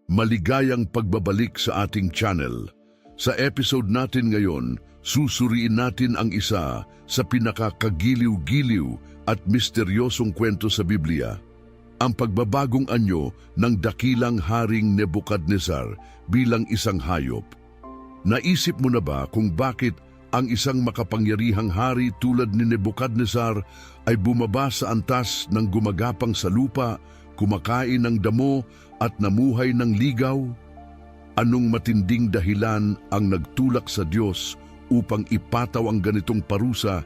Maligayang pagbabalik sa ating channel. Sa episode natin ngayon, susuriin natin ang isa sa pinakakagiliw-giliw at misteryosong kwento sa Biblia, ang pagbabagong anyo ng dakilang Haring Nebukadnezar bilang isang hayop. Naisip mo na ba kung bakit ang isang makapangyarihang hari tulad ni Nebukadnezar ay bumaba sa antas ng gumagapang sa lupa, kumakain ng damo at namuhay ng ligaw? Anong matinding dahilan ang nagtulak sa Diyos upang ipataw ang ganitong parusa,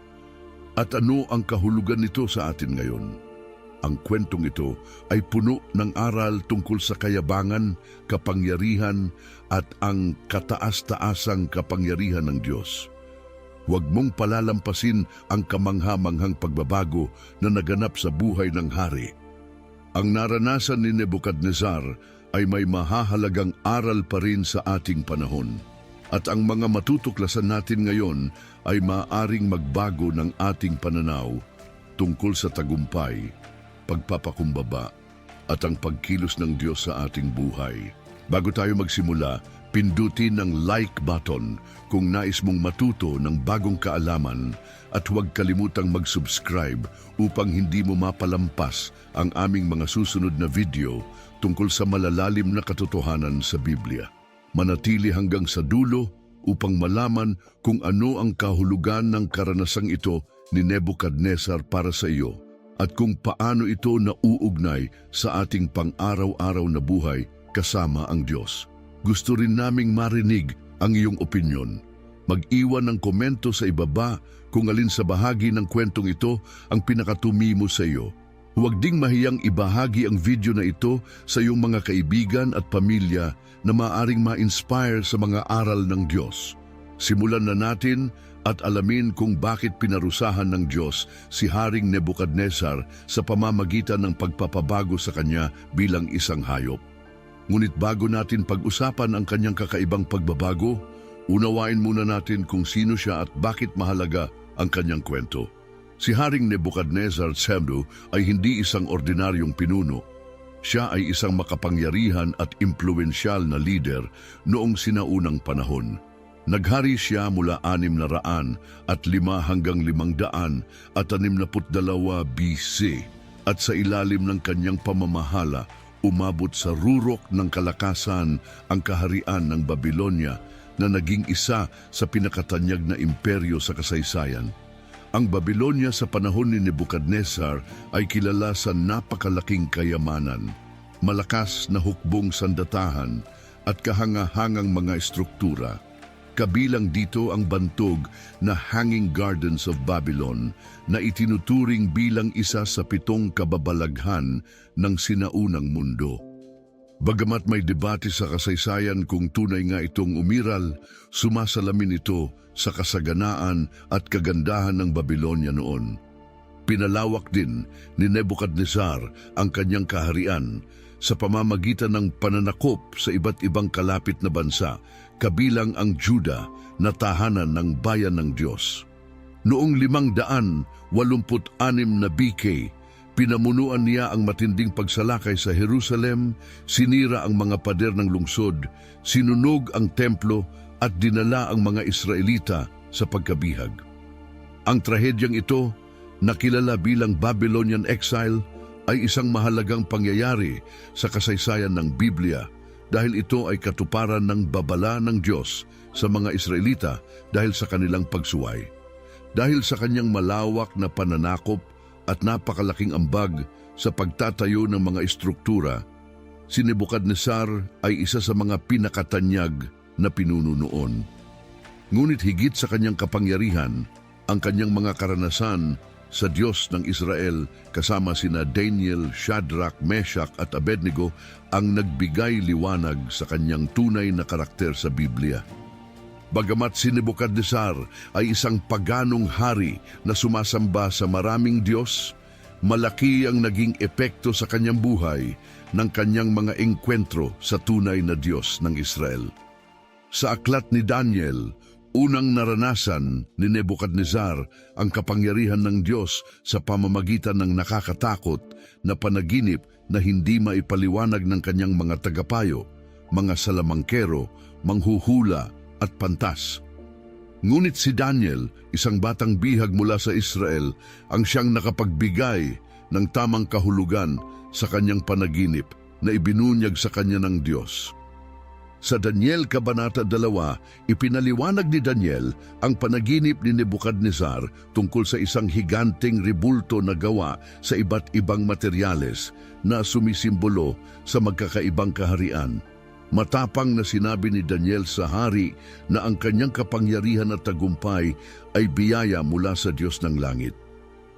at ano ang kahulugan nito sa atin ngayon? Ang kwentong ito ay puno ng aral tungkol sa kayabangan, kapangyarihan at ang kataas-taasang kapangyarihan ng Diyos. Huwag mong palalampasin ang kamangha-manghang pagbabago na naganap sa buhay ng hari. Ang naranasan ni Nebukadnezar ay may mahahalagang aral pa rin sa ating panahon. At ang mga matutuklasan natin ngayon ay maaring magbago ng ating pananaw tungkol sa tagumpay, pagpapakumbaba at ang pagkilos ng Diyos sa ating buhay. Bago tayo magsimula, pindutin ang like button kung nais mong matuto ng bagong kaalaman at huwag kalimutang mag-subscribe upang hindi mo mapalampas ang aming mga susunod na video tungkol sa malalalim na katotohanan sa Biblia. Manatili hanggang sa dulo upang malaman kung ano ang kahulugan ng karanasang ito ni Nebukadnezar para sa iyo at kung paano ito nauugnay sa ating pang-araw-araw na buhay kasama ang Diyos. Gusto rin naming marinig ang iyong opinyon. Mag-iwan ng komento sa ibaba kung alin sa bahagi ng kwentong ito ang pinakatumimo sa iyo. Huwag ding mahiyang ibahagi ang video na ito sa iyong mga kaibigan at pamilya na maaring ma-inspire sa mga aral ng Diyos. Simulan na natin at alamin kung bakit pinarusahan ng Diyos si Haring Nebukadnezar sa pamamagitan ng pagpapabago sa kanya bilang isang hayop. Ngunit bago natin pag-usapan ang kanyang kakaibang pagbabago, unawain muna natin kung sino siya at bakit mahalaga ang kanyang kwento. Si Haring Nebukadnezar II ay hindi isang ordinaryong pinuno. Siya ay isang makapangyarihan at impluwensyal na lider noong sinaunang panahon. Naghari siya mula 605 hanggang 562 BC at sa ilalim ng kanyang pamamahala, umabot sa rurok ng kalakasan ang kaharian ng Babylonia na naging isa sa pinakatanyag na imperyo sa kasaysayan. Ang Babylonia sa panahon ni Nebukadnezar ay kilala sa napakalaking kayamanan, malakas na hukbong sandatahan at kahangahangang mga estruktura. Kabilang dito ang bantog na Hanging Gardens of Babylon na itinuturing bilang isa sa 7 kababalaghan ng sinaunang mundo. Bagamat may debate sa kasaysayan kung tunay nga itong umiral, sumasalamin ito sa kasaganaan at kagandahan ng Babylonia noon. Pinalawak din ni Nebukadnezar ang kanyang kaharian sa pamamagitan ng pananakop sa iba't ibang kalapit na bansa, kabilang ang Juda na tahanan ng bayan ng Diyos. Noong 586 na BK, pinamunuan niya ang matinding pagsalakay sa Jerusalem, sinira ang mga pader ng lungsod, sinunog ang templo at dinala ang mga Israelita sa pagkabihag. Ang trahedyang ito, na kilala bilang Babylonian Exile, ay isang mahalagang pangyayari sa kasaysayan ng Biblia dahil ito ay katuparan ng babala ng Diyos sa mga Israelita dahil sa kanilang pagsuway. Dahil sa kanyang malawak na pananakop at napakalaking ambag sa pagtatayo ng mga estruktura, si Nebukadnezar ay isa sa mga pinakatanyag na pinuno noon. Ngunit higit sa kanyang kapangyarihan, ang kanyang mga karanasan sa Diyos ng Israel kasama sina Daniel, Shadrach, Meshach at Abednego ang nagbigay liwanag sa kanyang tunay na karakter sa Biblia. Bagamat si Nebukadnezar ay isang paganong hari na sumasamba sa maraming Diyos, malaki ang naging epekto sa kanyang buhay ng kanyang mga engkwentro sa tunay na Diyos ng Israel. Sa aklat ni Daniel, unang naranasan ni Nebukadnezar ang kapangyarihan ng Diyos sa pamamagitan ng nakakatakot na panaginip na hindi maipaliwanag ng kanyang mga tagapayo mga salamangkero, manghuhula at pantas. Ngunit si Daniel, isang batang bihag mula sa Israel, ang siyang nakapagbigay ng tamang kahulugan sa kanyang panaginip na ibinunyag sa kanya ng Diyos. Sa Daniel Kabanata 2, ipinaliwanag ni Daniel ang panaginip ni Nebukadnezar tungkol sa isang higanting rebulto na gawa sa iba't ibang materyales na sumisimbolo sa magkakaibang kaharian. Matapang na sinabi ni Daniel sa hari na ang kanyang kapangyarihan at tagumpay ay biyaya mula sa Diyos ng langit.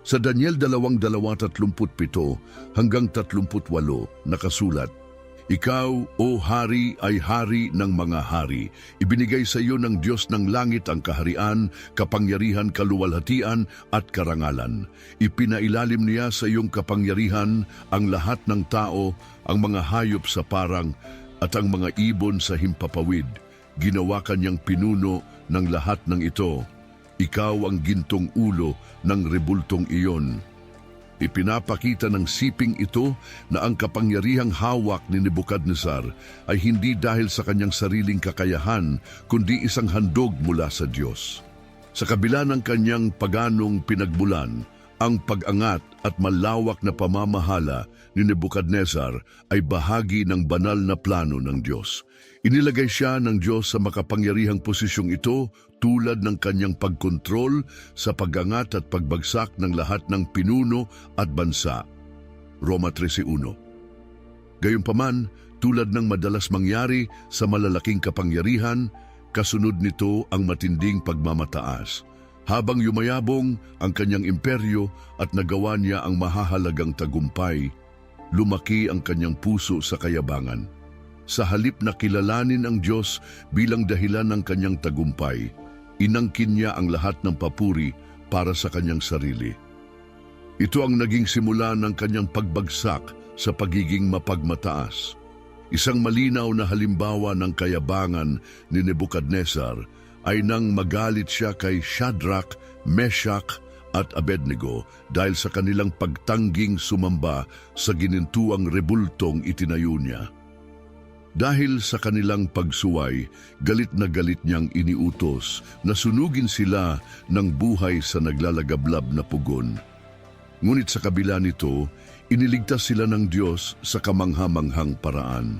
Sa Daniel 2:37 hanggang 38 nakasulat, "Ikaw, O Hari, ay hari ng mga hari. Ibinigay sa iyo ng Diyos ng langit ang kaharian, kapangyarihan, kaluwalhatian at karangalan. Ipinailalim niya sa iyong kapangyarihan ang lahat ng tao, ang mga hayop sa parang at ang mga ibon sa himpapawid. Ginawa kanyang pinuno ng lahat ng ito. Ikaw ang gintong ulo ng rebultong iyon." Ipinapakita ng siping ito na ang kapangyarihang hawak ni Nebukadnezar ay hindi dahil sa kanyang sariling kakayahan, kundi isang handog mula sa Diyos. Sa kabila ng kanyang paganong pinagmulan, ang pag-angat at malawak na pamamahala ni Nebukadnezar ay bahagi ng banal na plano ng Diyos. Inilagay siya ng Diyos sa makapangyarihang posisyong ito tulad ng kanyang pagkontrol sa pag-angat at pagbagsak ng lahat ng pinuno at bansa. Roma 13:1. Gayunpaman, tulad ng madalas mangyari sa malalaking kapangyarihan, kasunod nito ang matinding pagmamataas. Habang yumayabong ang kanyang imperyo at nagawa niya ang mahahalagang tagumpay, lumaki ang kanyang puso sa kayabangan. Sa halip na kilalanin ang Diyos bilang dahilan ng kanyang tagumpay, inangkin niya ang lahat ng papuri para sa kanyang sarili. Ito ang naging simula ng kanyang pagbagsak sa pagiging mapagmataas. Isang malinaw na halimbawa ng kayabangan ni Nebukadnezar ay nang magalit siya kay Shadrach, Meshach at Abednego dahil sa kanilang pagtangging sumamba sa ginintuang rebultong itinayo niya. Dahil sa kanilang pagsuway, galit na galit niyang iniutos na sunugin sila ng buhay sa naglalagablab na pugon. Ngunit sa kabila nito, iniligtas sila ng Diyos sa kamangha-manghang paraan.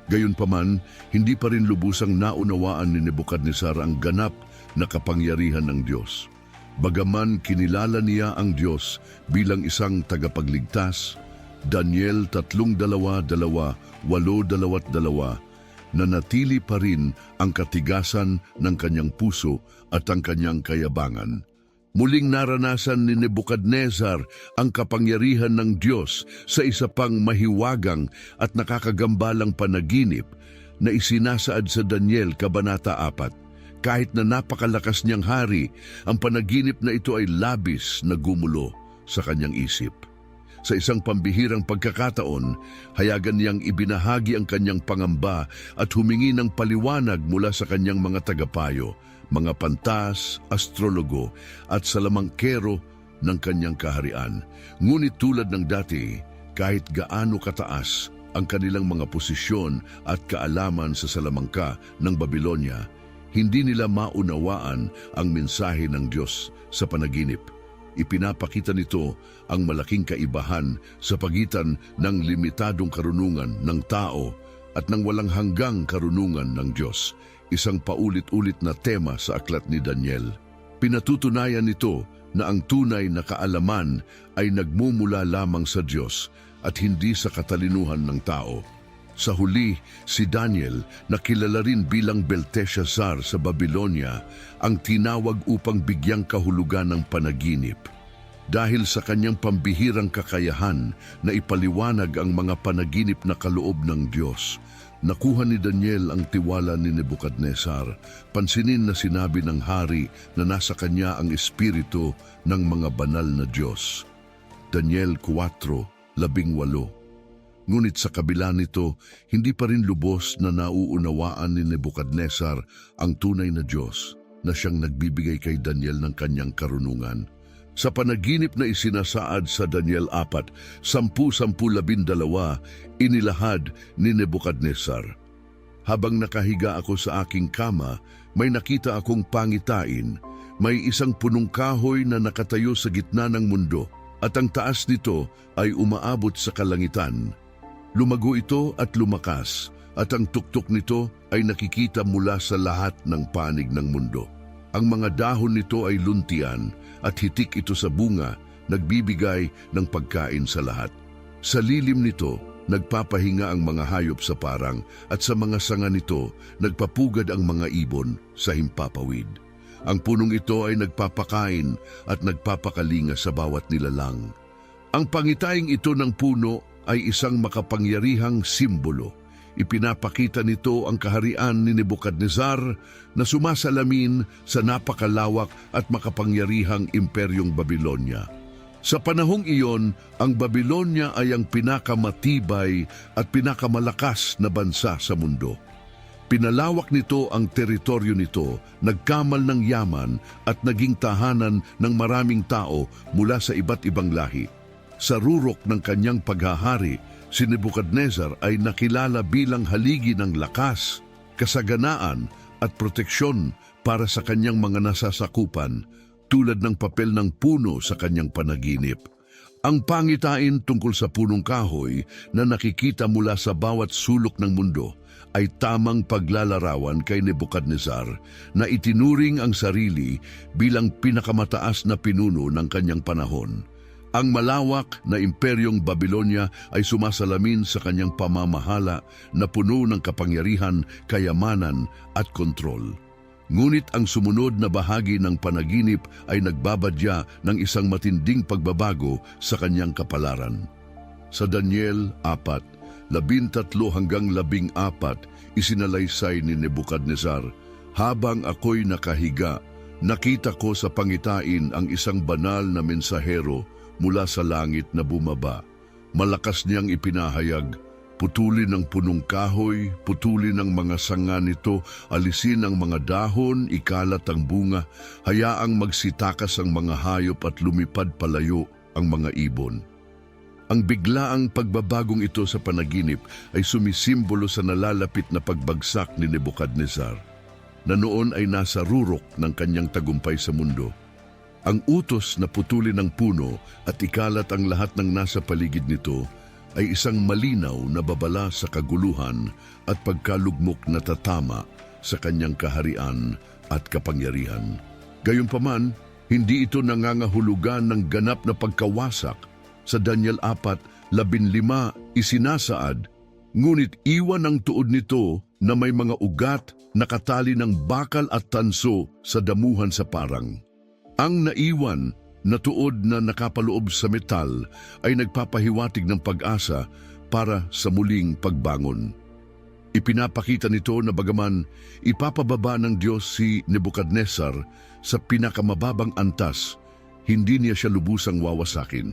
Gayunpaman, hindi pa rin lubusang naunawaan ni Nebukadnezar ang ganap na kapangyarihan ng Diyos. Bagaman kinilala niya ang Diyos bilang isang tagapagligtas, Daniel 3:2, 8:22, nanatili pa rin ang katigasan ng kanyang puso at ang kanyang kayabangan. Muling naranasan ni Nebukadnezar ang kapangyarihan ng Diyos sa isa pang mahiwagang at nakakagambalang panaginip na isinasaad sa Daniel Kabanata 4. Kahit na napakalakas niyang hari, ang panaginip na ito ay labis na gumulo sa kanyang isip. Sa isang pambihirang pagkakataon, hayagan niyang ibinahagi ang kanyang pangamba at humingi ng paliwanag mula sa kanyang mga tagapayo, mga pantas, astrologo at salamangkero ng kanyang kaharian. Ngunit tulad ng dati, kahit gaano kataas ang kanilang mga posisyon at kaalaman sa salamangka ng Babylonia, hindi nila maunawaan ang mensahe ng Diyos sa panaginip. Ipinapakita nito ang malaking kaibahan sa pagitan ng limitadong karunungan ng tao at ng walang hanggang karunungan ng Diyos, isang paulit-ulit na tema sa aklat ni Daniel. Pinatutunayan nito na ang tunay na kaalaman ay nagmumula lamang sa Diyos at hindi sa katalinuhan ng tao. Sa huli, si Daniel, na kilala rin bilang Belteshazzar sa Babylonia, ang tinawag upang bigyang kahulugan ng panaginip. Dahil sa kanyang pambihirang kakayahan na ipaliwanag ang mga panaginip na kaloob ng Diyos, nakuha ni Daniel ang tiwala ni Nebukadnezar. Pansinin na sinabi ng hari na nasa kanya ang espiritu ng mga banal na Diyos. Daniel 4:18. Ngunit sa kabila nito, hindi pa rin lubos na nauunawaan ni Nebukadnezar ang tunay na Diyos na siyang nagbibigay kay Daniel ng kanyang karunungan. Sa panaginip na isinasaad sa Daniel 4:10-12, inilahad ni Nebukadnezar, Habang nakahiga ako sa aking kama, may nakita akong pangitain. May isang punong kahoy na nakatayo sa gitna ng mundo at ang taas nito ay umaabot sa kalangitan. Lumago ito at lumakas at ang tuktok nito ay nakikita mula sa lahat ng panig ng mundo. Ang mga dahon nito ay luntian at hitik ito sa bunga, nagbibigay ng pagkain sa lahat. Sa lilim nito, nagpapahinga ang mga hayop sa parang at sa mga sanga nito, nagpapugad ang mga ibon sa himpapawid. Ang punong ito ay nagpapakain at nagpapakalinga sa bawat nilalang. Ang pangitaing ito ng puno ay isang makapangyarihang simbolo. Ipinapakita nito ang kaharian ni Nebukadnezar na sumasalamin sa napakalawak at makapangyarihang imperyong Babilonya. Sa panahong iyon, ang Babilonya ay ang pinakamatibay at pinakamalakas na bansa sa mundo. Pinalawak nito ang teritoryo nito, nagkamal ng yaman at naging tahanan ng maraming tao mula sa iba't ibang lahi. Sa rurok ng kanyang paghahari, si Nebukadnezar ay nakilala bilang haligi ng lakas, kasaganaan at proteksyon para sa kanyang mga nasasakupan, tulad ng papel ng puno sa kanyang panaginip. Ang pangitain tungkol sa punong kahoy na nakikita mula sa bawat sulok ng mundo ay tamang paglalarawan kay Nebukadnezar na itinuring ang sarili bilang pinakamataas na pinuno ng kanyang panahon. Ang malawak na imperyong Babilonya ay sumasalamin sa kanyang pamamahala na puno ng kapangyarihan, kayamanan at kontrol. Ngunit ang sumunod na bahagi ng panaginip ay nagbabadya ng isang matinding pagbabago sa kanyang kapalaran. Sa Daniel 4:13-14, isinalaysay ni Nebukadnezar, "Habang ako'y nakahiga, nakita ko sa pangitain ang isang banal na mensahero mula sa langit na bumaba. Malakas niyang ipinahayag, putulin ang punong kahoy, putulin ang mga sanga nito, alisin ang mga dahon, ikalat ang bunga, hayaang magsitakas ang mga hayop at lumipad palayo ang mga ibon." Ang biglaang pagbabagong ito sa panaginip ay sumisimbolo sa nalalapit na pagbagsak ni Nebukadnezar, na noon ay nasa rurok ng kanyang tagumpay sa mundo. Ang utos na putulin ang puno at ikalat ang lahat ng nasa paligid nito ay isang malinaw na babala sa kaguluhan at pagkalugmok na tatama sa kanyang kaharian at kapangyarihan. Gayunpaman, hindi ito nangangahulugan ng ganap na pagkawasak. Sa Daniel 4:15 isinasaad, "Ngunit iwan ang tuod nito na may mga ugat nakatali ng bakal at tanso sa damuhan sa parang." Ang naiwan na tuod na nakapaloob sa metal ay nagpapahiwatig ng pag-asa para sa muling pagbangon. Ipinapakita nito na bagaman ipapababa ng Diyos si Nebukadnezar sa pinakamababang antas, hindi niya siya lubusang wawasakin.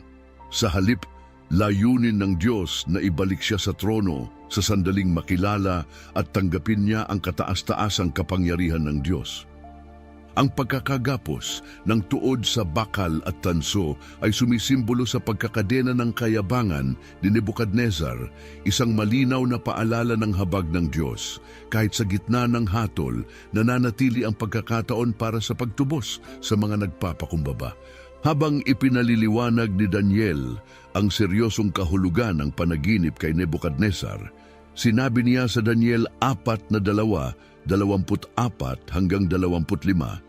Sa halip, layunin ng Diyos na ibalik siya sa trono sa sandaling makilala at tanggapin niya ang kataas-taasang kapangyarihan ng Diyos. Ang pagkakagapos ng tuod sa bakal at tanso ay sumisimbolo sa pagkakadena ng kayabangan ni Nebukadnezar, isang malinaw na paalala ng habag ng Diyos. Kahit sa gitna ng hatol, nananatili ang pagkakataon para sa pagtubos sa mga nagpapakumbaba. Habang ipinaliliwanag ni Daniel ang seryosong kahulugan ng panaginip kay Nebukadnezar, sinabi niya sa Daniel 4:24-25,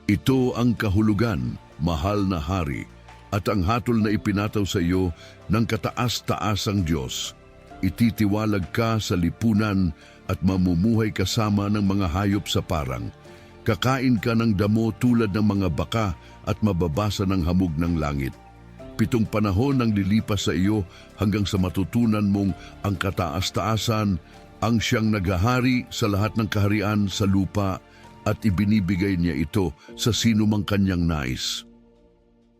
"Ito ang kahulugan, mahal na hari, at ang hatol na ipinataw sa iyo ng kataas-taasang Diyos. Ititiwalag ka sa lipunan at mamumuhay kasama ng mga hayop sa parang. Kakain ka ng damo tulad ng mga baka at mababasa ng hamog ng langit. 7 panahon ang lilipas sa iyo hanggang sa matutunan mong ang kataas-taasan ang siyang naghahari sa lahat ng kaharian sa lupa at ibinibigay niya ito sa sinumang kanyang nais."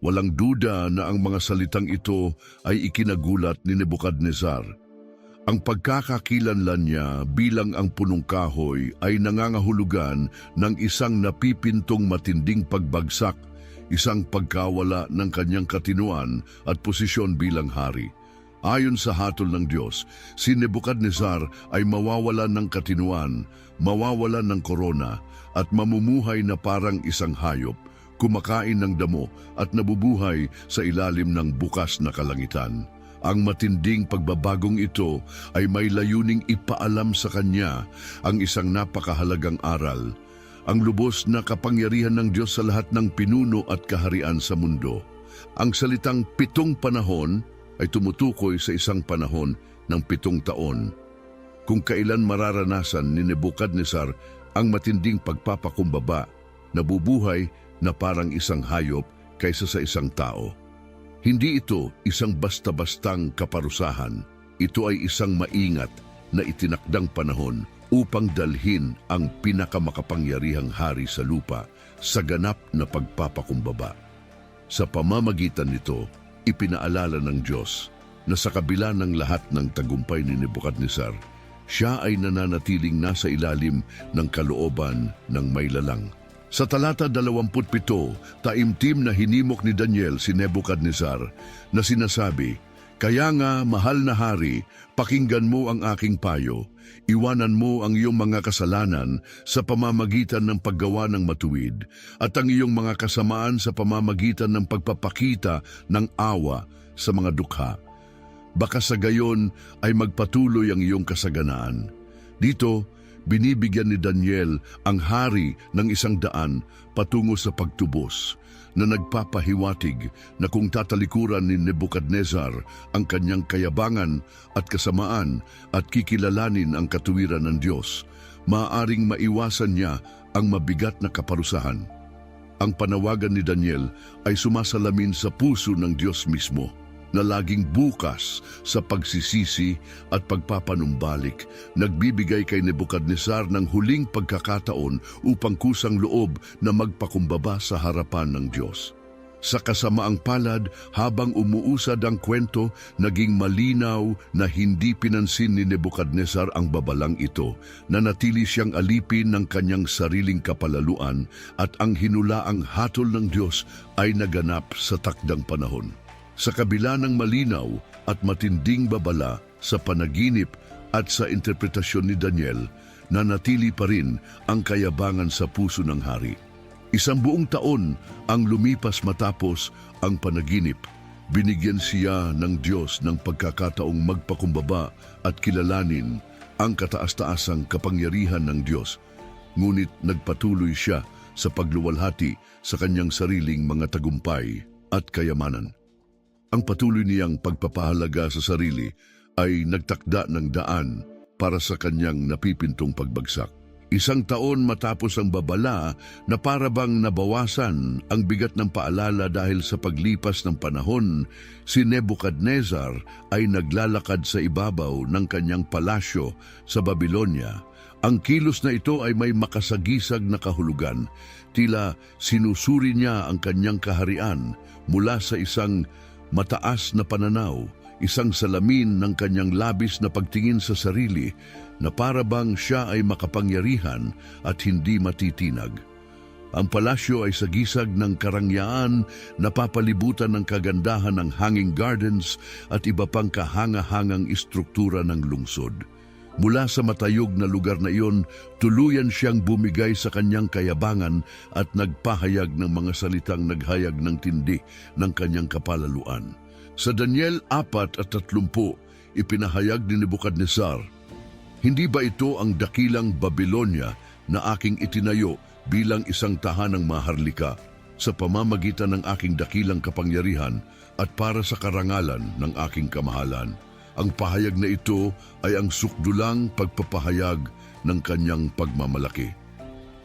Walang duda na ang mga salitang ito ay ikinagulat ni Nebukadnezar. Ang pagkakakilanlan niya bilang ang punong kahoy ay nangangahulugan ng isang napipintong matinding pagbagsak, isang pagkawala ng kanyang katinuan at posisyon bilang hari. Ayon sa hatol ng Diyos, si Nebukadnezar ay mawawalan ng katinuan, mawawalan ng korona, at mamumuhay na parang isang hayop, kumakain ng damo at nabubuhay sa ilalim ng bukas na kalangitan. Ang matinding pagbabagong ito ay may layuning ipaalam sa kanya ang isang napakahalagang aral, ang lubos na kapangyarihan ng Diyos sa lahat ng pinuno at kaharian sa mundo. Ang salitang 7 panahon ay tumutukoy sa isang panahon ng 7 taon, kung kailan mararanasan ni Nebukadnezar ang matinding pagpapakumbaba, nabubuhay na parang isang hayop kaysa sa isang tao. Hindi ito isang basta-bastang kaparusahan. Ito ay isang maingat na itinakdang panahon upang dalhin ang pinakamakapangyarihang hari sa lupa sa ganap na pagpapakumbaba. Sa pamamagitan nito, ipinaalala ng Diyos na sa kabila ng lahat ng tagumpay ni Nebukadnezar, siya ay nananatiling nasa ilalim ng kalooban ng may lalang. Sa talata 27, taimtim na hinimok ni Daniel si Nebukadnezar na sinasabi, "Kaya nga, mahal na hari, pakinggan mo ang aking payo. Iwanan mo ang iyong mga kasalanan sa pamamagitan ng paggawa ng matuwid at ang iyong mga kasamaan sa pamamagitan ng pagpapakita ng awa sa mga dukha. Baka sa gayon ay magpatuloy ang iyong kasaganaan." Dito, binibigyan ni Daniel ang hari ng 100 patungo sa pagtubos na nagpapahiwatig na kung tatalikuran ni Nebukadnezar ang kanyang kayabangan at kasamaan at kikilalanin ang katuwiran ng Diyos, maaaring maiwasan niya ang mabigat na kaparusahan. Ang panawagan ni Daniel ay sumasalamin sa puso ng Diyos mismo, na laging bukas sa pagsisisi at pagpapanumbalik, nagbibigay kay Nebukadnezar ng huling pagkakataon upang kusang loob na magpakumbaba sa harapan ng Diyos. Sa kasamaang palad, habang umuusad ang kwento, naging malinaw na hindi pinansin ni Nebukadnezar ang babalang ito, na natili siyang alipin ng kanyang sariling kapalaluan at ang hinulaang hatol ng Diyos ay naganap sa takdang panahon. Sa kabila ng malinaw at matinding babala sa panaginip at sa interpretasyon ni Daniel, nanatili pa rin ang kayabangan sa puso ng hari. 1 buong taon ang lumipas matapos ang panaginip. Binigyan siya ng Diyos ng pagkakataong magpakumbaba at kilalanin ang kataas-taasang kapangyarihan ng Diyos. Ngunit nagpatuloy siya sa pagluwalhati sa kanyang sariling mga tagumpay at kayamanan. Ang patuloy niyang pagpapahalaga sa sarili ay nagtakda ng daan para sa kanyang napipintong pagbagsak. 1 taon matapos ang babala na parabang nabawasan ang bigat ng paalala dahil sa paglipas ng panahon, si Nebukadnezar ay naglalakad sa ibabaw ng kanyang palasyo sa Babylonia. Ang kilos na ito ay may makasagisag na kahulugan. Tila sinusuri niya ang kanyang kaharian mula sa isang mataas na pananaw, isang salamin ng kanyang labis na pagtingin sa sarili na parabang siya ay makapangyarihan at hindi matitinag. Ang palasyo ay sagisag ng karangyaan na papalibutan ng kagandahan ng hanging gardens at iba pang kahanga-hangang istruktura ng lungsod. Mula sa matayog na lugar na iyon, tuluyan siyang bumigay sa kanyang kayabangan at nagpahayag ng mga salitang naghayag ng tindi ng kanyang kapalaluan. Sa Daniel 4:30, ipinahayag ni Nebukadnezar, "Hindi ba ito ang dakilang Babylonia na aking itinayo bilang isang tahanang maharlika sa pamamagitan ng aking dakilang kapangyarihan at para sa karangalan ng aking kamahalan?" Ang pahayag na ito ay ang sukdulang pagpapahayag ng kanyang pagmamalaki.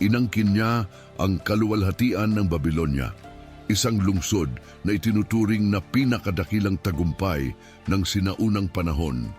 Inangkin niya ang kaluwalhatian ng Babylonia, isang lungsod na itinuturing na pinakadakilang tagumpay ng sinaunang panahon.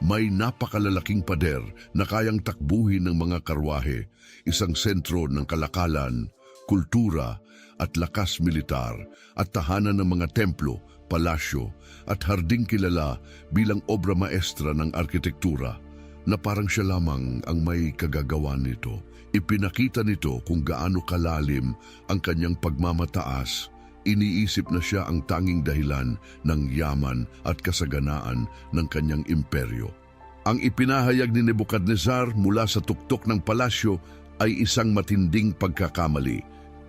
May napakalalaking pader na kayang takbuhin ng mga karwahe, isang sentro ng kalakalan, kultura at lakas militar, at tahanan ng mga templo, palasyo at harding kilala bilang obra maestra ng arkitektura, na parang siya lamang ang may kagagawan nito. Ipinakita nito kung gaano kalalim ang kanyang pagmamataas, Iniisip na siya ang tanging dahilan ng yaman at kasaganaan ng kanyang imperyo. Ang ipinahayag ni Nebukadnezar mula sa tuktok ng palasyo ay isang matinding pagkakamali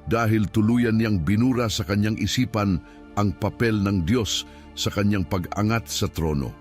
dahil tuluyan niyang binura sa kanyang isipan ang papel ng Diyos sa kanyang pag-angat sa trono.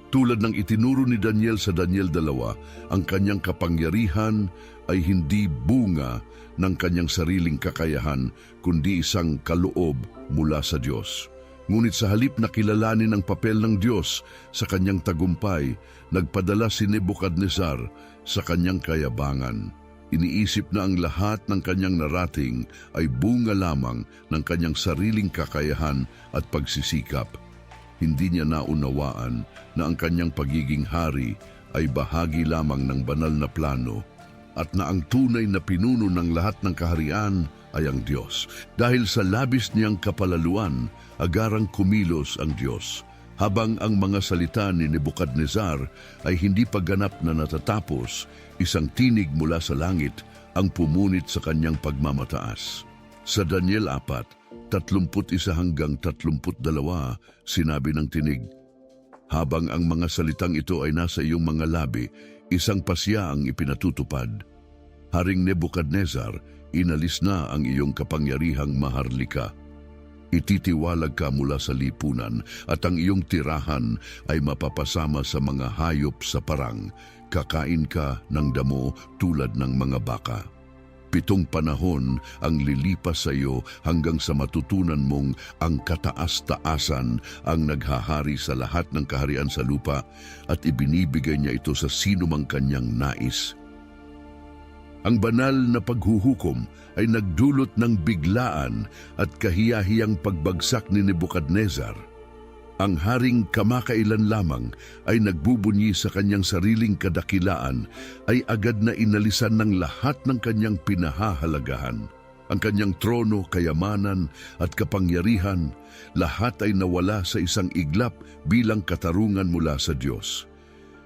Tulad ng itinuro ni Daniel sa Daniel 2, ang kanyang kapangyarihan ay hindi bunga ng kanyang sariling kakayahan, kundi isang kaloob mula sa Diyos. Ngunit sa halip na kilalanin ang papel ng Diyos sa kanyang tagumpay, nagpadala si Nebukadnezar sa kanyang kayabangan. Iniisip na ang lahat ng kanyang narating ay bunga lamang ng kanyang sariling kakayahan at pagsisikap. Hindi niya naunawaan na ang kanyang pagiging hari ay bahagi lamang ng banal na plano at na ang tunay na pinuno ng lahat ng kaharian ay ang Diyos. Dahil sa labis niyang kapalaluan, agarang kumilos ang Diyos. Habang ang mga salita ni Nebukadnezar ay hindi pa ganap na natatapos, isang tinig mula sa langit ang pumunit sa kanyang pagmamataas. Sa Daniel 4, 31 hanggang 32, sinabi ng tinig, "Habang ang mga salitang ito ay nasa iyong mga labi, isang pasya ang ipinatutupad. Haring Nebukadnezar, inalis na ang iyong kapangyarihang maharlika. Ititiwalag ka mula sa lipunan at ang iyong tirahan ay mapapasama sa mga hayop sa parang. Kakain ka ng damo tulad ng mga baka. 7 panahon ang lilipas sa iyo hanggang sa matutunan mong ang kataas-taasan ang naghahari sa lahat ng kaharian sa lupa at ibinibigay niya ito sa sino mang kanyang nais." Ang banal na paghuhukom ay nagdulot ng biglaan at kahiyahiyang pagbagsak ni Nebukadnezar. Ang haring kamakailan lamang ay nagbubunyi sa kanyang sariling kadakilaan ay agad na inalisan ng lahat ng kanyang pinahahalagahan. Ang kanyang trono, kayamanan at kapangyarihan, lahat ay nawala sa isang iglap bilang katarungan mula sa Diyos.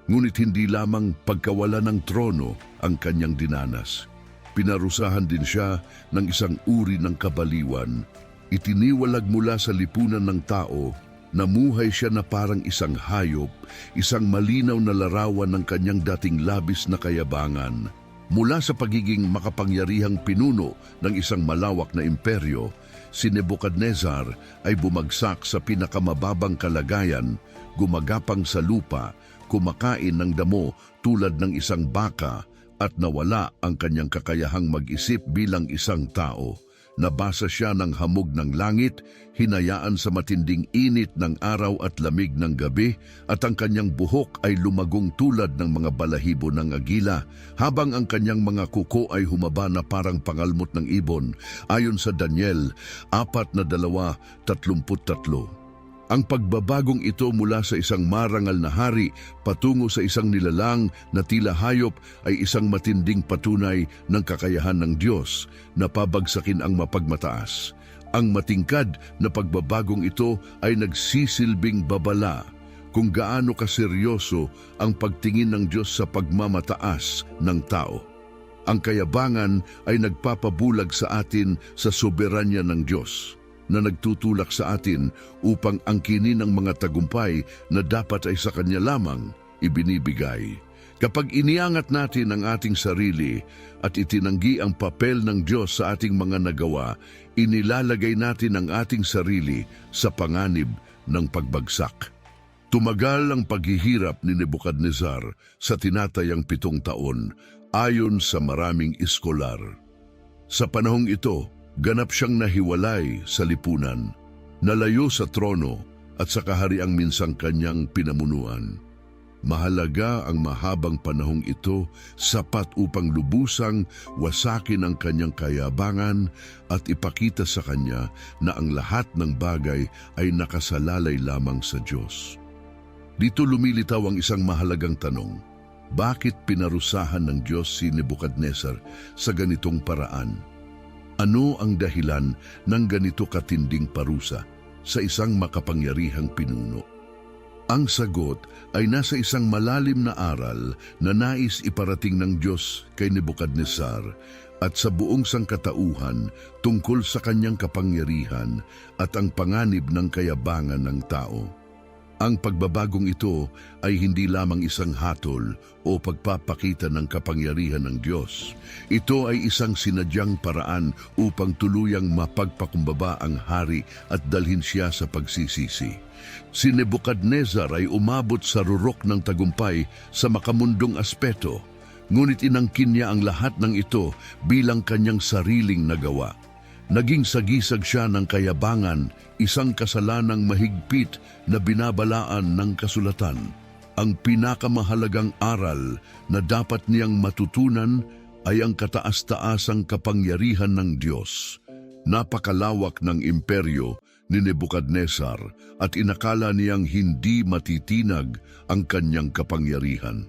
Ngunit hindi lamang pagkawala ng trono ang kanyang dinanas. Pinarusahan din siya ng isang uri ng kabaliwan. Itiniwalag mula sa lipunan ng tao, namuhay siya na parang isang hayop, isang malinaw na larawan ng kanyang dating labis na kayabangan. Mula sa pagiging makapangyarihang pinuno ng isang malawak na imperyo, si Nebukadnezar ay bumagsak sa pinakamababang kalagayan, gumagapang sa lupa, kumakain ng damo tulad ng isang baka at nawala ang kanyang kakayahang mag-isip bilang isang tao. Nabasa siya ng hamog ng langit, hinayaan sa matinding init ng araw at lamig ng gabi, at ang kanyang buhok ay lumagong tulad ng mga balahibo ng agila, habang ang kanyang mga kuko ay humaba na parang pangalmot ng ibon, ayon sa Daniel 4:33. Ang pagbabagong ito mula sa isang marangal na hari patungo sa isang nilalang na tila hayop ay isang matinding patunay ng kakayahan ng Diyos na pabagsakin ang mapagmataas. Ang matingkad na pagbabagong ito ay nagsisilbing babala kung gaano kaseryoso ang pagtingin ng Diyos sa pagmamataas ng tao. Ang kayabangan ay nagpapabulag sa atin sa soberanya ng Diyos na nagtutulak sa atin upang angkinin ang mga tagumpay na dapat ay sa Kanya lamang ibinibigay. Kapag iniangat natin ang ating sarili at itinanggi ang papel ng Diyos sa ating mga nagawa, inilalagay natin ang ating sarili sa panganib ng pagbagsak. Tumagal ang paghihirap ni Nebukadnezar sa tinatayang 7 taon ayon sa maraming iskolar. Sa panahong ito, ganap siyang nahiwalay sa lipunan, nalayo sa trono at sa kahariang minsang kanyang pinamunuan. Mahalaga ang mahabang panahong ito, sapat upang lubusang wasakin ang kanyang kayabangan at ipakita sa kanya na ang lahat ng bagay ay nakasalalay lamang sa Diyos. Dito lumilitaw ang isang mahalagang tanong: bakit pinarusahan ng Diyos si Nebukadnezar sa ganitong paraan? Ano ang dahilan ng ganito katinding parusa sa isang makapangyarihang pinuno? Ang sagot ay nasa isang malalim na aral na nais iparating ng Diyos kay Nebukadnezar at sa buong sangkatauhan tungkol sa kanyang kapangyarihan at ang panganib ng kayabangan ng tao. Ang pagbabagong ito ay hindi lamang isang hatol o pagpapakita ng kapangyarihan ng Diyos. Ito ay isang sinadyang paraan upang tuluyang mapagpakumbaba ang hari at dalhin siya sa pagsisisi. Si Nebukadnezar ay umabot sa rurok ng tagumpay sa makamundong aspeto, ngunit inangkin niya ang lahat ng ito bilang kanyang sariling nagawa. Naging sagisag siya ng kayabangan, isang kasalanang mahigpit na binabalaan ng kasulatan. Ang pinakamahalagang aral na dapat niyang matutunan ay ang kataas-taasang kapangyarihan ng Diyos. Napakalawak ng imperyo ni Nebukadnezar at inakala niyang hindi matitinag ang kanyang kapangyarihan.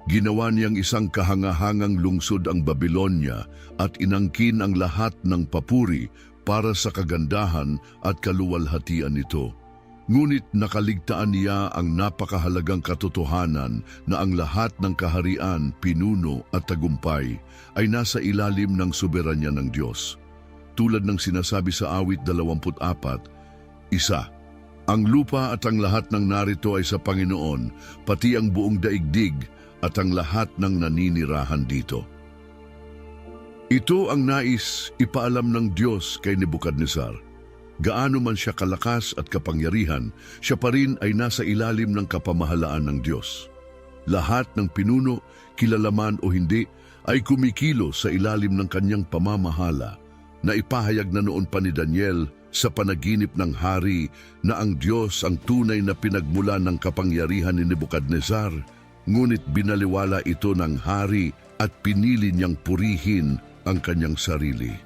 Ginawa niyang isang kahangahangang lungsod ang Babylonia at inangkin ang lahat ng papuri para sa kagandahan at kaluwalhatian nito. Ngunit nakaligtaan niya ang napakahalagang katotohanan na ang lahat ng kaharian, pinuno at tagumpay ay nasa ilalim ng soberanya ng Diyos. Tulad ng sinasabi sa awit 24, ang lupa at ang lahat ng narito ay sa Panginoon, pati ang buong daigdig at ang lahat ng naninirahan dito. Ito ang nais ipaalam ng Diyos kay Nebukadnezar. Gaano man siya kalakas at kapangyarihan, siya pa rin ay nasa ilalim ng kapamahalaan ng Diyos. Lahat ng pinuno, kilalaman o hindi, ay kumikilos sa ilalim ng kanyang pamamahala na ipahayag na noon pa ni Daniel sa panaginip ng hari na ang Diyos ang tunay na pinagmula ng kapangyarihan ni Nebukadnezar. Ngunit binaliwala ito ng hari at pinili niyang purihin ang kanyang sarili.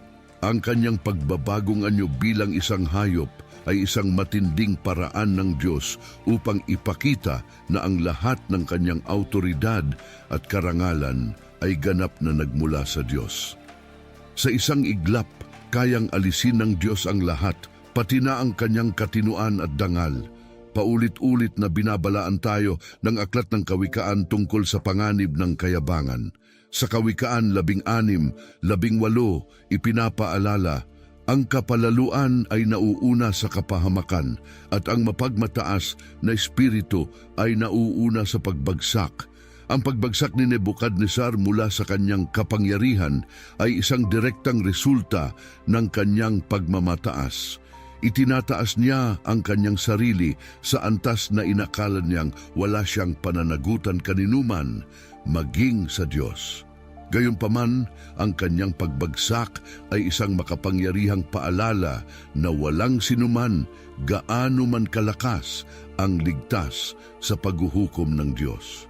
Ang kanyang pagbabagong anyo bilang isang hayop ay isang matinding paraan ng Diyos upang ipakita na ang lahat ng kanyang autoridad at karangalan ay ganap na nagmula sa Diyos. Sa isang iglap, kayang alisin ng Diyos ang lahat, pati na ang kanyang katinuan at dangal. Paulit-ulit na binabalaan tayo ng aklat ng Kawikaan tungkol sa panganib ng kayabangan. Sa Kawikaan 16:18, ipinapaalala, ang kapalaluan ay nauuna sa kapahamakan at ang mapagmataas na espiritu ay nauuna sa pagbagsak. Ang pagbagsak ni Nebukadnezar mula sa kanyang kapangyarihan ay isang direktang resulta ng kanyang pagmamataas. Itinataas niya ang kanyang sarili sa antas na inakala niyang wala siyang pananagutan kaninuman, maging sa Diyos. Gayunpaman, ang kanyang pagbagsak ay isang makapangyarihang paalala na walang sinuman, gaano man kalakas, ang ligtas sa paghuhukom ng Diyos.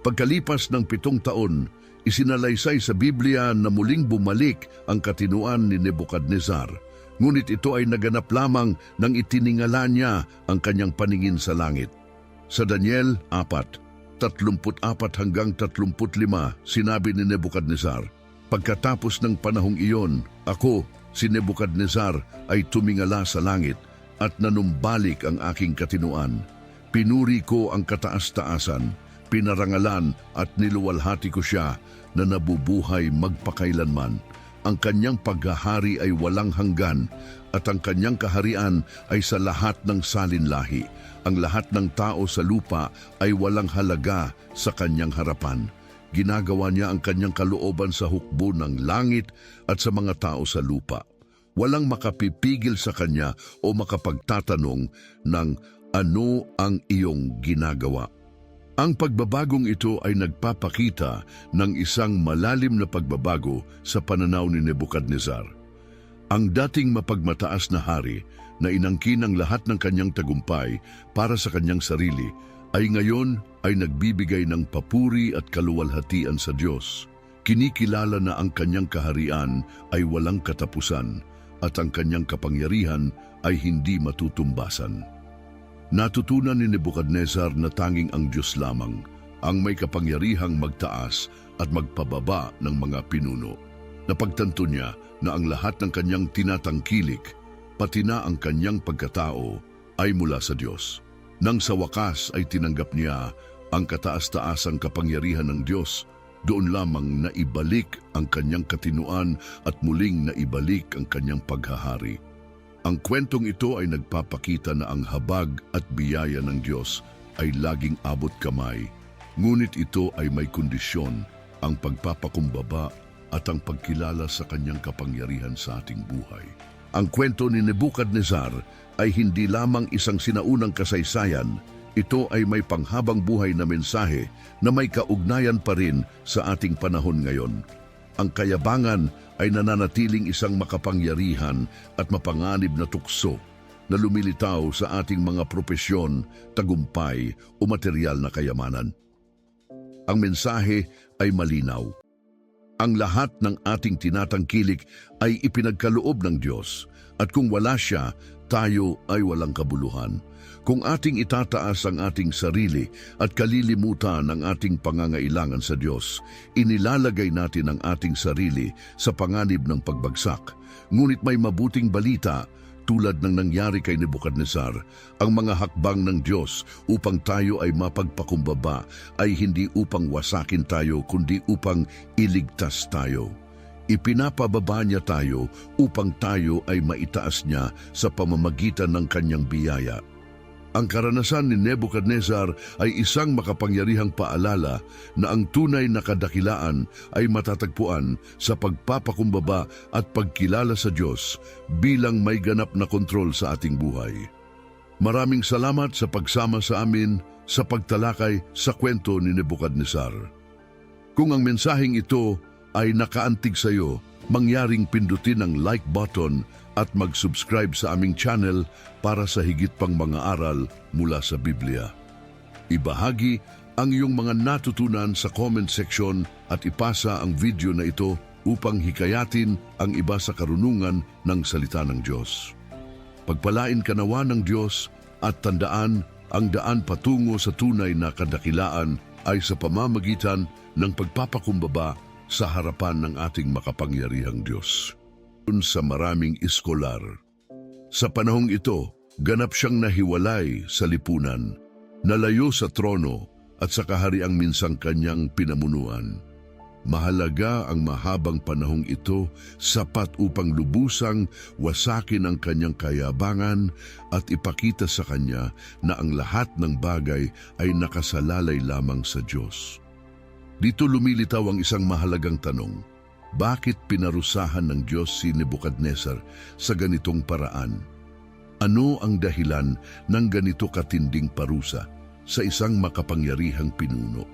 Pagkalipas ng 7 taon, isinalaysay sa Biblia na muling bumalik ang katinuan ni Nebukadnezar. Ngunit ito ay naganap lamang nang itiningala niya ang kanyang paningin sa langit. Sa Daniel 4:34-35, sinabi ni Nebukadnezar, pagkatapos ng panahong iyon, ako, si Nebukadnezar, ay tumingala sa langit at nanumbalik ang aking katinuan. Pinuri ko ang kataas-taasan, pinarangalan at niluwalhati ko siya na nabubuhay magpakailanman. Ang kanyang paghahari ay walang hanggan at ang kanyang kaharian ay sa lahat ng salinlahi. Ang lahat ng tao sa lupa ay walang halaga sa kanyang harapan. Ginagawa niya ang kanyang kalooban sa hukbo ng langit at sa mga tao sa lupa. Walang makapipigil sa kanya o makapagtatanong ng ano ang iyong ginagawa. Ang pagbabagong ito ay nagpapakita ng isang malalim na pagbabago sa pananaw ni Nebukadnezar. Ang dating mapagmataas na hari na inangkin ang lahat ng kanyang tagumpay para sa kanyang sarili ay ngayon ay nagbibigay ng papuri at kaluwalhatian sa Diyos. Kinikilala na ang kanyang kaharian ay walang katapusan at ang kanyang kapangyarihan ay hindi matutumbasan. Natutunan ni Nebukadnezar na tanging ang Diyos lamang ang may kapangyarihang magtaas at magpababa ng mga pinuno. Napagtanto niya na ang lahat ng kanyang tinatangkilik, pati na ang kanyang pagkatao, ay mula sa Diyos. Nang sa wakas ay tinanggap niya ang kataas-taasang kapangyarihan ng Diyos, Doon lamang naibalik ang kanyang katinuan at muling naibalik ang kanyang paghahari. Ang kwentong ito ay nagpapakita na ang habag at biyaya ng Diyos ay laging abot kamay. Ngunit ito ay may kondisyon, ang pagpapakumbaba at ang pagkilala sa kanyang kapangyarihan sa ating buhay. Ang kwento ni Nebuchadnezzar ay hindi lamang isang sinaunang kasaysayan, ito ay may panghabang buhay na mensahe na may kaugnayan pa rin sa ating panahon ngayon. Ang kayabangan ay nananatiling isang makapangyarihan at mapanganib na tukso na lumilitaw sa ating mga propesyon, tagumpay o material na kayamanan. Ang mensahe ay malinaw. Ang lahat ng ating tinatangkilik ay ipinagkaloob ng Diyos at kung wala siya, tayo ay walang kabuluhan. Kung ating itataas ang ating sarili at kalilimutan ang ating pangangailangan sa Diyos, inilalagay natin ang ating sarili sa panganib ng pagbagsak. Ngunit may mabuting balita, tulad ng nangyari kay Nebuchadnezzar, ang mga hakbang ng Diyos upang tayo ay mapagpakumbaba ay hindi upang wasakin tayo kundi upang iligtas tayo. Ipinapababa niya tayo upang tayo ay maitaas niya sa pamamagitan ng kanyang biyaya. Ang karanasan ni Nebuchadnezzar ay isang makapangyarihang paalala na ang tunay na kadakilaan ay matatagpuan sa pagpapakumbaba at pagkilala sa Diyos bilang may ganap na kontrol sa ating buhay. Maraming salamat sa pagsama sa amin sa pagtalakay sa kwento ni Nebuchadnezzar. Kung ang mensaheng ito ay nakaantig sa iyo, mangyaring pindutin ang like button at mag-subscribe sa aming channel para sa higit pang mga aral mula sa Biblia. Ibahagi ang iyong mga natutunan sa comment section at ipasa ang video na ito upang hikayatin ang iba sa karunungan ng salita ng Diyos. Pagpalain ka nawa ng Diyos at tandaan ang daan patungo sa tunay na kadakilaan ay sa pamamagitan ng pagpapakumbaba sa harapan ng ating makapangyarihang Diyos. Sa maraming iskolar. Sa panahong ito, ganap siyang nahiwalay sa lipunan, nalayo sa trono at sa kahariang minsang kanyang pinamunuan. Mahalaga ang mahabang panahong ito, sapat upang lubusang wasakin ang kanyang kayabangan at ipakita sa kanya na ang lahat ng bagay ay nakasalalay lamang sa Diyos. Dito lumilitaw ang isang mahalagang tanong. Bakit pinarusahan ng Diyos si Nebuchadnezzar sa ganitong paraan? Ano ang dahilan ng ganito katinding parusa sa isang makapangyarihang pinuno?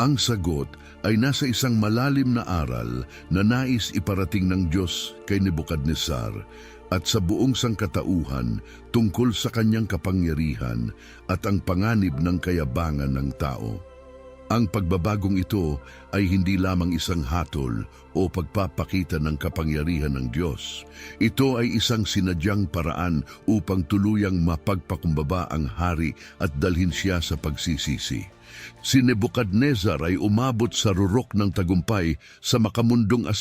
Ang sagot ay nasa isang malalim na aral na nais iparating ng Diyos kay Nebuchadnezzar at sa buong sangkatauhan tungkol sa kanyang kapangyarihan at ang panganib ng kayabangan ng tao. Ang pagbabagong ito ay hindi lamang isang hatol o pagpapakita ng kapangyarihan ng Diyos. Ito ay isang sinadyang paraan upang tuluyang mapagpakumbaba ang hari at dalhin siya sa pagsisisi. Si Nebuchadnezzar ay umabot sa rurok ng tagumpay sa makamundong aspeto